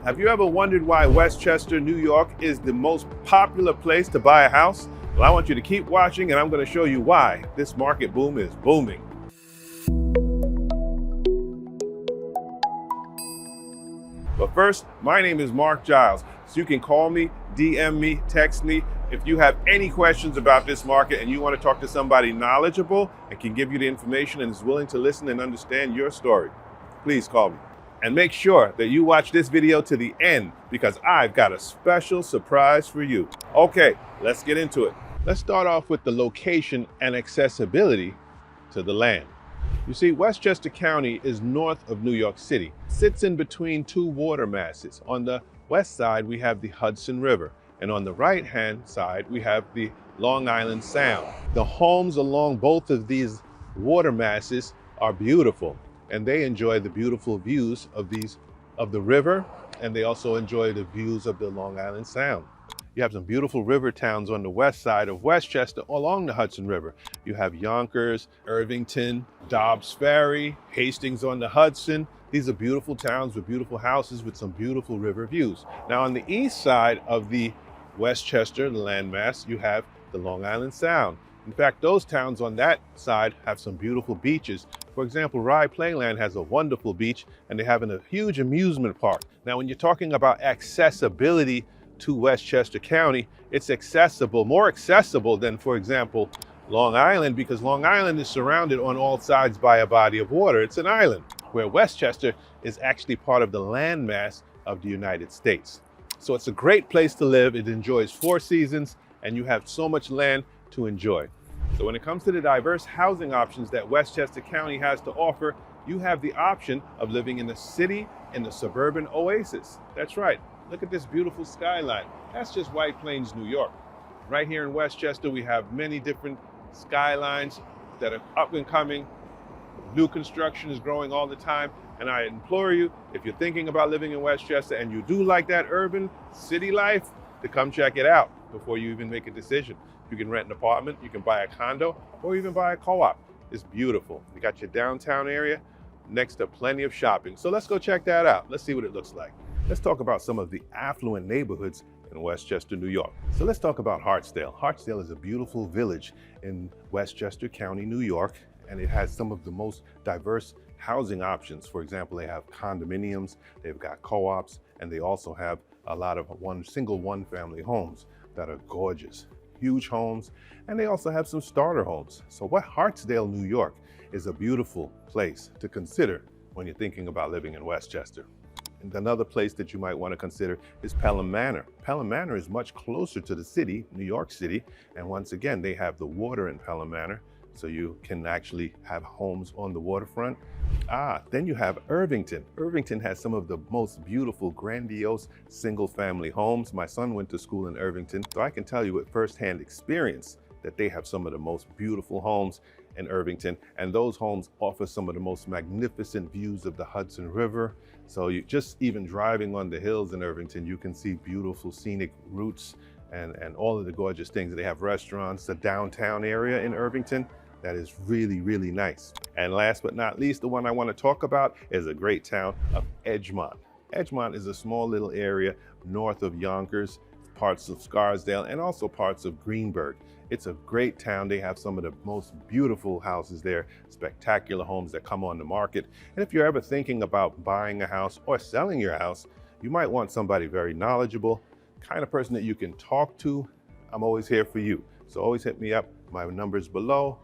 Have you ever wondered why Westchester, New York is the most popular place to buy a house? Well, I want you to keep watching and I'm going to show you why this market boom is booming. But first, my name is Marc Giles, so you can call me, DM me, text me. If you have any questions about this market and you want to talk to somebody knowledgeable and can give you the information and is willing to listen and understand your story, please call me. And make sure that you watch this video to the end because I've got a special surprise for you. Okay, let's get into it. Let's start off with the location and accessibility to the land. You see, Westchester County is north of New York City. It sits in between two water masses. On the west side, we have the Hudson River, and on the right-hand side, we have the Long Island Sound. The homes along both of these water masses are beautiful, and they enjoy the beautiful views of the river, and they also enjoy the views of the Long Island Sound. You have some beautiful river towns on the west side of Westchester along the Hudson River. You have Yonkers, Irvington, Dobbs Ferry, Hastings on the Hudson. These are beautiful towns with beautiful houses with some beautiful river views. Now on the east side of the Westchester, the landmass, you have the Long Island Sound. In fact, those towns on that side have some beautiful beaches. For example, Rye Playland has a wonderful beach and they have a huge amusement park. Now, when you're talking about accessibility to Westchester County, it's accessible, more accessible than, for example, Long Island, because Long Island is surrounded on all sides by a body of water. It's an island, where Westchester is actually part of the landmass of the United States. So it's a great place to live. It enjoys 4 seasons and you have so much land to enjoy. So when it comes to the diverse housing options that Westchester County has to offer, you have the option of living in the city in the suburban oasis. That's right. Look at this beautiful skyline. That's just White Plains, New York. Right here in Westchester, we have many different skylines that are up and coming. New construction is growing all the time. And I implore you, if you're thinking about living in Westchester and you do like that urban city life, to come check it out before you even make a decision. You can rent an apartment, you can buy a condo, or even buy a co-op. It's beautiful. You got your downtown area next to plenty of shopping. So let's go check that out. Let's see what it looks like. Let's talk about some of the affluent neighborhoods in Westchester, New York. So let's talk about Hartsdale. Hartsdale is a beautiful village in Westchester County, New York, and it has some of the most diverse housing options. For example, they have condominiums, they've got co-ops, and they also have a lot of one-family homes that are gorgeous. Huge homes, and they also have some starter homes. So what Hartsdale, New York is a beautiful place to consider when you're thinking about living in Westchester. And another place that you might want to consider is Pelham Manor. Pelham Manor is much closer to the city, New York City, and once again, they have the water in Pelham Manor, so you can actually have homes on the waterfront. Then you have Irvington. Irvington has some of the most beautiful, grandiose single-family homes. My son went to school in Irvington, so I can tell you with firsthand experience that they have some of the most beautiful homes in Irvington, and those homes offer some of the most magnificent views of the Hudson River. So you just even driving on the hills in Irvington, you can see beautiful scenic routes and all of the gorgeous things. They have restaurants, the downtown area in Irvington. That is really, really nice. And last but not least, the one I want to talk about is a great town of Edgemont. Edgemont is a small little area north of Yonkers, parts of Scarsdale, and also parts of Greenburgh. It's a great town. They have some of the most beautiful houses there, spectacular homes that come on the market. And if you're ever thinking about buying a house or selling your house, you might want somebody very knowledgeable, kind of person that you can talk to. I'm always here for you. So always hit me up. My number's below.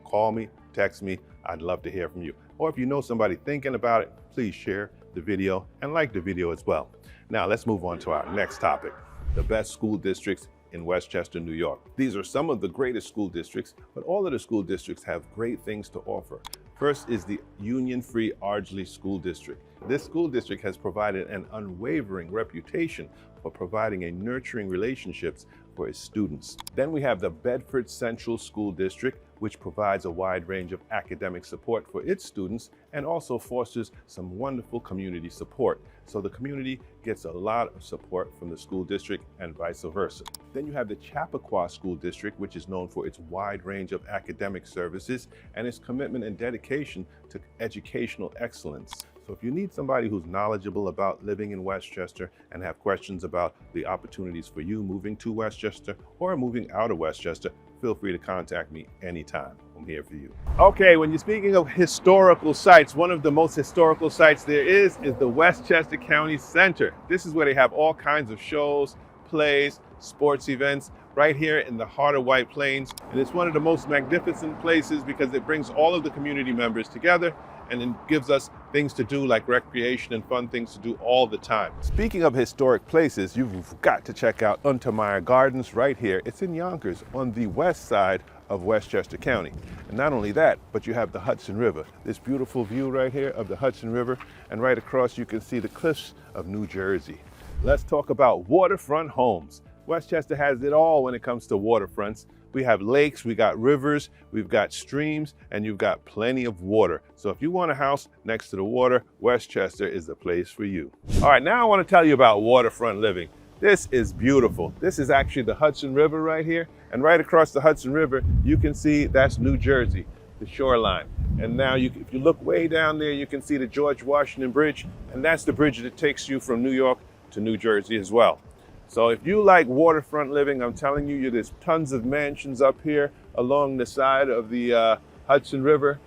Call me, text me. I'd love to hear from you. Or if you know somebody thinking about it, please share the video and like the video as well. Now let's move on to our next topic, the best school districts in Westchester, New York. These are some of the greatest school districts, but all of the school districts have great things to offer. First is the Union-Free Ardsley School District. This school district has provided an unwavering reputation for providing a nurturing relationships for its students. Then we have the Bedford Central School District, which provides a wide range of academic support for its students and also fosters some wonderful community support. So the community gets a lot of support from the school district and vice versa. Then you have the Chappaqua School District, which is known for its wide range of academic services and its commitment and dedication to educational excellence. So if you need somebody who's knowledgeable about living in Westchester and have questions about the opportunities for you moving to Westchester or moving out of Westchester, feel free to contact me anytime. I'm here for you. Okay, when you're speaking of historical sites, one of the most historical sites there is the Westchester County Center. This is where they have all kinds of shows, plays, sports events, right here in the heart of White Plains. And it's one of the most magnificent places because it brings all of the community members together and it gives us things to do like recreation and fun things to do all the time. Speaking of historic places, you've got to check out Untermeyer Gardens right here. It's in Yonkers on the west side of Westchester County. And not only that, but you have the Hudson River. This beautiful view right here of the Hudson River, and right across you can see the cliffs of New Jersey. Let's talk about waterfront homes. Westchester has it all when it comes to waterfronts. We have lakes, we got rivers, we've got streams, and you've got plenty of water. So if you want a house next to the water, Westchester is the place for you. All right, now I want to tell you about waterfront living. This is beautiful. This is actually the Hudson River right here. And right across the Hudson River, you can see that's New Jersey, the shoreline. And now if you look way down there, you can see the George Washington Bridge. And that's the bridge that takes you from New York to New Jersey as well. So if you like waterfront living, I'm telling you, there's tons of mansions up here along the side of the Hudson River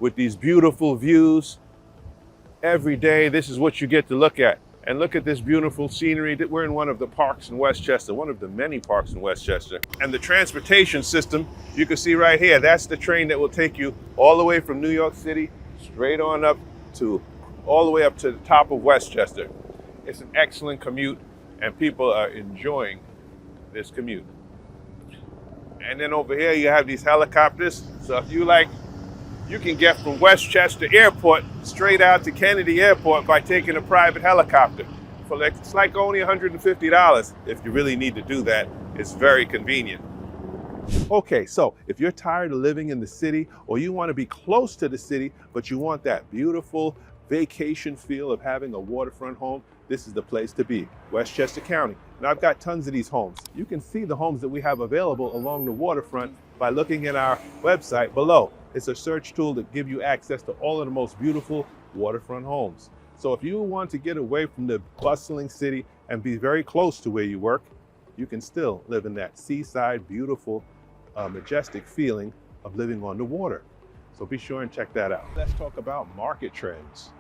with these beautiful views. Every day, this is what you get to look at. And look at this beautiful scenery. We're in one of the parks in Westchester, one of the many parks in Westchester. And the transportation system, you can see right here, that's the train that will take you all the way from New York City, straight on up to, all the way up to the top of Westchester. It's an excellent commute, and people are enjoying this commute. And then over here, you have these helicopters. So if you like, you can get from Westchester Airport straight out to Kennedy Airport by taking a private helicopter. It's like only $150 if you really need to do that. It's very convenient. Okay, so if you're tired of living in the city or you want to be close to the city, but you want that beautiful vacation feel of having a waterfront home, this is the place to be, Westchester County. Now I've got tons of these homes. You can see the homes that we have available along the waterfront by looking at our website below. It's a search tool that gives you access to all of the most beautiful waterfront homes. So if you want to get away from the bustling city and be very close to where you work, you can still live in that seaside, beautiful, majestic feeling of living on the water. So be sure and check that out. Let's talk about market trends.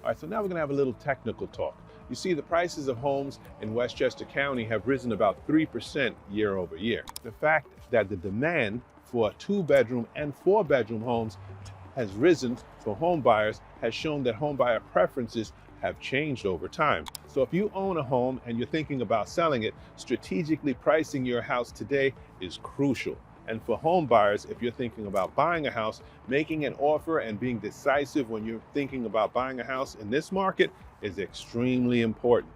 All right, so now we're gonna have a little technical talk. You see, the prices of homes in Westchester County have risen about 3% year over year. The fact that the demand for 2-bedroom and 4-bedroom homes has risen for home buyers has shown that home buyer preferences have changed over time. So if you own a home and you're thinking about selling it, strategically pricing your house today is crucial. And for home buyers, if you're thinking about buying a house, making an offer and being decisive when you're thinking about buying a house in this market is extremely important.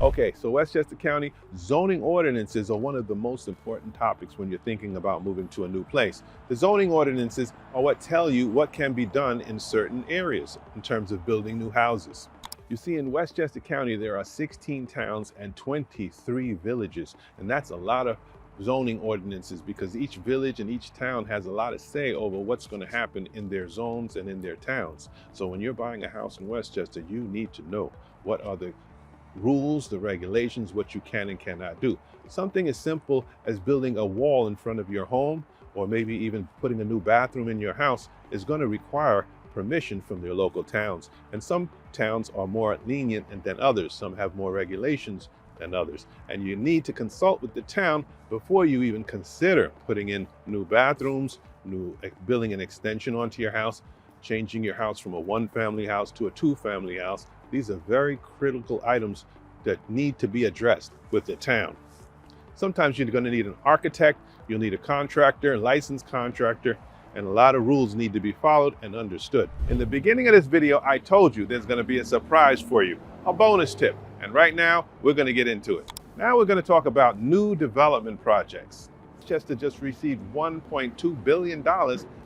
Okay, so Westchester County zoning ordinances are one of the most important topics when you're thinking about moving to a new place. The zoning ordinances are what tell you what can be done in certain areas in terms of building new houses. You see, in Westchester County, there are 16 towns and 23 villages, and that's a lot of zoning ordinances because each village and each town has a lot of say over what's going to happen in their zones and in their towns. So when you're buying a house in Westchester, you need to know what are the rules, the regulations, what you can and cannot do. Something as simple as building a wall in front of your home, or maybe even putting a new bathroom in your house, is going to require permission from their local towns. And some towns are more lenient than others. Some have more regulations than others. And you need to consult with the town before you even consider putting in new bathrooms, building an extension onto your house, changing your house from a 1-family house to a 2-family house. These are very critical items that need to be addressed with the town. Sometimes you're going to need an architect, you'll need a contractor, a licensed contractor, and a lot of rules need to be followed and understood. In the beginning of this video, I told you there's going to be a surprise for you, a bonus tip. And right now, we're going to get into it. Now we're going to talk about new development projects. Westchester just received $1.2 billion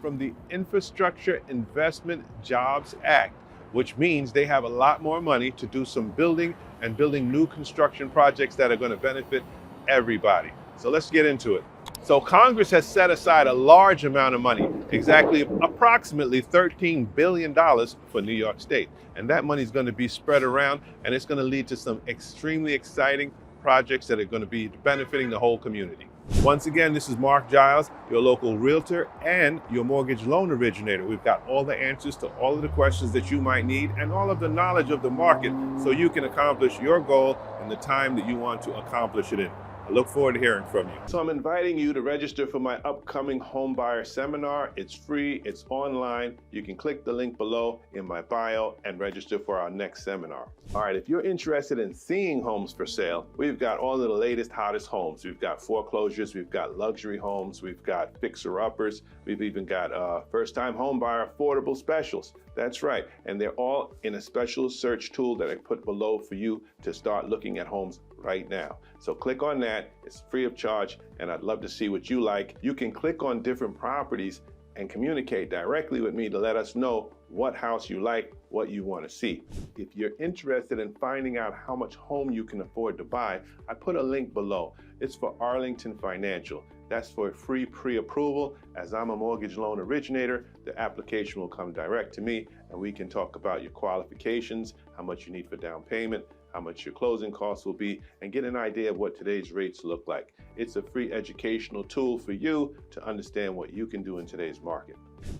from the Infrastructure Investment Jobs Act, which means they have a lot more money to do some building new construction projects that are going to benefit everybody. So let's get into it. So Congress has set aside a large amount of money, exactly approximately $13 billion for New York State. And that money is going to be spread around, and it's going to lead to some extremely exciting projects that are going to be benefiting the whole community. Once again, this is Marc Giles, your local realtor and your mortgage loan originator. We've got all the answers to all of the questions that you might need and all of the knowledge of the market so you can accomplish your goal in the time that you want to accomplish it in. I look forward to hearing from you. So I'm inviting you to register for my upcoming home buyer seminar. It's free, it's online. You can click the link below in my bio and register for our next seminar. All right, if you're interested in seeing homes for sale, we've got all of the latest, hottest homes. We've got foreclosures, we've got luxury homes, we've got fixer-uppers, we've even got first-time home buyer affordable specials. That's right, and they're all in a special search tool that I put below for you to start looking at homes right now. So click on that, it's free of charge, and I'd love to see what you like. You can click on different properties and communicate directly with me to let us know what house you like, what you want to see. If you're interested in finding out how much home you can afford to buy, I put a link below. It's for Arlington Financial. That's for free pre-approval. As I'm a mortgage loan originator, the application will come direct to me, and we can talk about your qualifications, how much you need for down payment, how much your closing costs will be, and get an idea of what today's rates look like. It's a free educational tool for you to understand what you can do in today's market.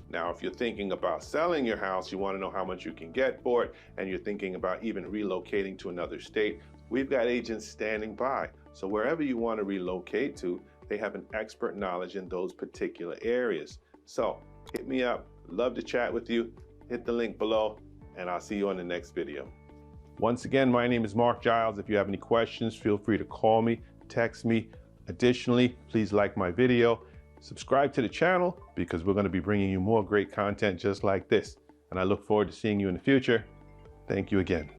Now, if you're thinking about selling your house, you want to know how much you can get for it, and you're thinking about even relocating to another state, we've got agents standing by. So wherever you want to relocate to, they have an expert knowledge in those particular areas. So hit me up, love to chat with you. Hit the link below, and I'll see you on the next video. Once again, my name is Marc Giles. If you have any questions, feel free to call me, text me. Additionally, please like my video, subscribe to the channel because we're going to be bringing you more great content just like this. And I look forward to seeing you in the future. Thank you again.